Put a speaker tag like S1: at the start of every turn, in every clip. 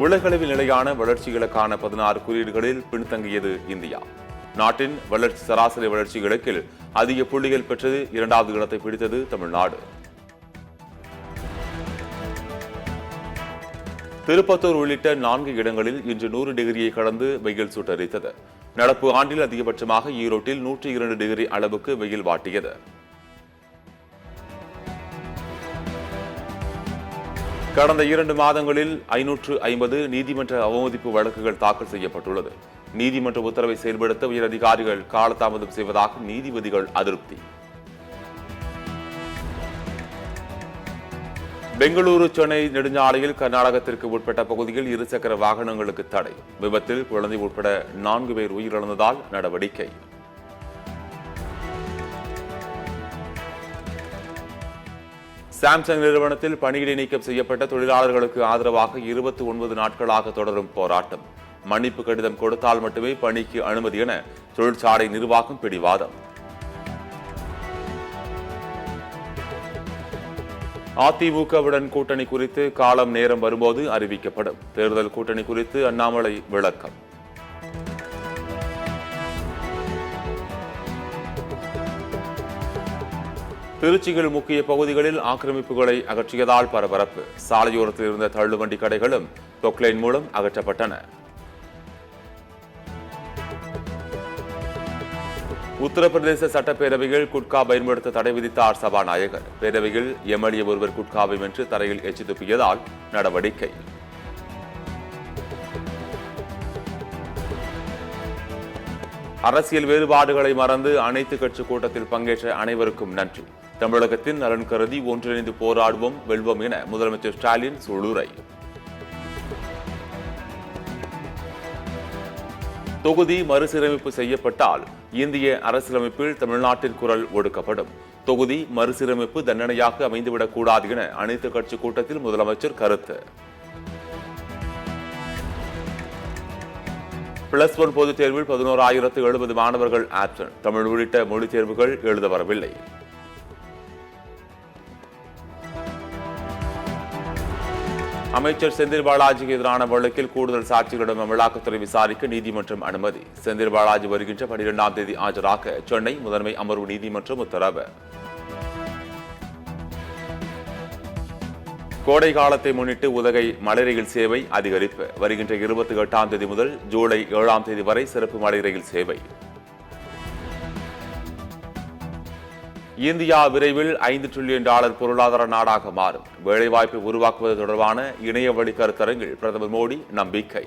S1: உலகளவில் நிலையான வளர்ச்சிகளுக்கான 16 குறியீடுகளில் பின்தங்கியது இந்தியா. நாட்டின் வளர்ச்சி சராசரி வளர்ச்சி இலக்கில் அதிக புள்ளிகள் பெற்றது. 2வது இடத்தை பிடித்தது தமிழ்நாடு. திருப்பத்தூர் உள்ளிட்ட 4 இடங்களில் இன்று 100 டிகிரியை கடந்து வெயில் சுட்டரித்தது. நடப்பு ஆண்டில் அதிகபட்சமாக ஈரோட்டில் 102 டிகிரி அளவுக்கு வெயில் வாட்டியது. கடந்த 2 மாதங்களில் 550 நீதிமன்ற அவமதிப்பு வழக்குகள் தாக்கல் செய்யப்பட்டுள்ளது. நீதிமன்ற உத்தரவை செயல்படுத்த உயரதிகாரிகள் காலதாமதம் செய்வதாக நீதிபதிகள் அதிருப்தி. பெங்களூரு சென்னை நெடுஞ்சாலையில் கர்நாடகத்திற்கு உட்பட்ட பகுதியில் இருசக்கர வாகனங்களுக்கு தடை. விபத்தில் குழந்தை உட்பட 4 பேர் உயிரிழந்ததால் நடவடிக்கை. சாம்சங் நிறுவனத்தில் பணியிடை நீக்கம் செய்யப்பட்ட தொழிலாளர்களுக்கு ஆதரவாக 29 நாட்களாக தொடரும் போராட்டம். மன்னிப்பு கடிதம் கொடுத்தால் மட்டுமே பணிக்கு அனுமதி என தொழிற்சாலை நிர்வாகம் பிடிவாதம். அதிமுகவுடன் கூட்டணி குறித்து காலம் நேரம் வரும்போது அறிவிக்கப்படும். தேர்தல் கூட்டணி குறித்து அண்ணாமலை விளக்கம். திருச்சியில் முக்கிய பகுதிகளில் ஆக்கிரமிப்புகளை அகற்றியதால் பரபரப்பு. சாலையோரத்தில் இருந்த தள்ளுவண்டி கடைகளும் பொக்லைன் மூலம் அகற்றப்பட்டன. உத்தரப்பிரதேச சட்டப்பேரவையில் குட்கா பயன்படுத்த தடை விதித்தார் சபாநாயகர். பேரவையில் எம்எல்ஏ ஒருவர் குட்காவை வென்று தரையில் எச்சி துப்பியதால் நடவடிக்கை. அரசியல் வேறுபாடுகளை மறந்து அனைத்து கட்சி கூட்டத்தில் பங்கேற்ற அனைவருக்கும் நன்றி. தமிழகத்தின் நலன் கருதி ஒன்றிணைந்து போராடுவோம், வெல்வோம் என முதலமைச்சர் ஸ்டாலின் சூளுரை. தொகுதி மறுசீரமைப்பு செய்யப்பட்டால் இந்திய அரசியலமைப்பில் தமிழ்நாட்டின் குரல் ஒடுக்கப்படும். தொகுதி மறுசீரமைப்பு தண்டனையாக அமைந்துவிடக் கூடாது என அனைத்து கட்சி கூட்டத்தில் முதலமைச்சர் கருத்து. +1 பொதுத் தேர்வில் 11,070 மாணவர்கள் ஆப்சென்ட். தமிழ் உள்ளிட்ட மொழித் தேர்வுகள் எழுத வரவில்லை. அமைச்சர் செந்தில் பாலாஜிக்கு எதிரான வழக்கில் கூடுதல் சாட்சிகளிடம் அமலாக்கத்துறை விசாரிக்க நீதிமன்றம் அனுமதி. செந்தில் பாலாஜி வருகின்ற 12ஆம் தேதி ஆஜராக சென்னை முதன்மை அமர்வு நீதிமன்றம் உத்தரவு. கோடை காலத்தை முன்னிட்டு உதகை மலை ரயில் சேவை அதிகரிப்பு. வருகின்ற 28ஆம் தேதி முதல் ஜூலை 7ஆம் தேதி வரை சிறப்பு மலை ரயில் சேவை. இந்தியா விரைவில் $5 டிரில்லியன் பொருளாதார நாடாக மாறும். வேலைவாய்ப்பை உருவாக்குவது தொடர்பான இணைய வழி கருத்தரங்கில் பிரதமர் மோடி நம்பிக்கை.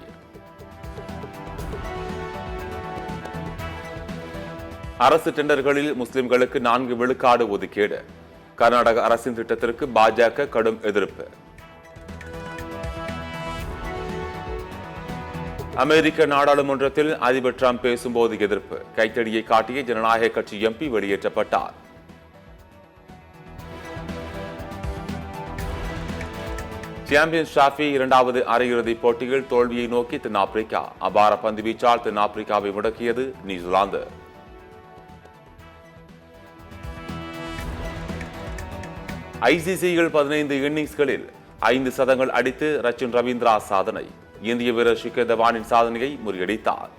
S1: அரசு டெண்டர்களில் முஸ்லிம்களுக்கு 4 விழுக்காடு ஒதுக்கீடு. கர்நாடக அரசின் திட்டத்திற்கு பாஜக கடும் எதிர்ப்பு. அமெரிக்க நாடாளுமன்றத்தில் அதிபர் டிரம்ப் பேசும்போது எதிர்ப்பு. கைத்தடியை காட்டிய ஜனநாயக கட்சி எம்பி வெளியேற்றப்பட்டார். சாம்பியன்ஸ் டிராபி 2வது அரையிறுதிப் போட்டியில் தோல்வியை நோக்கி தென்னாப்பிரிக்கா. அபார பந்து வீச்சால் தென்னாப்பிரிக்காவை முடக்கியது நியூசிலாந்து. ஐசிசியில் 15 இன்னிங்ஸ்களில் 5 சதங்கள் அடித்து ரச்சின் ரவீந்திரா சாதனை. இந்திய வீரர் ஷிகர் தவானின் சாதனையை முறியடித்தார்.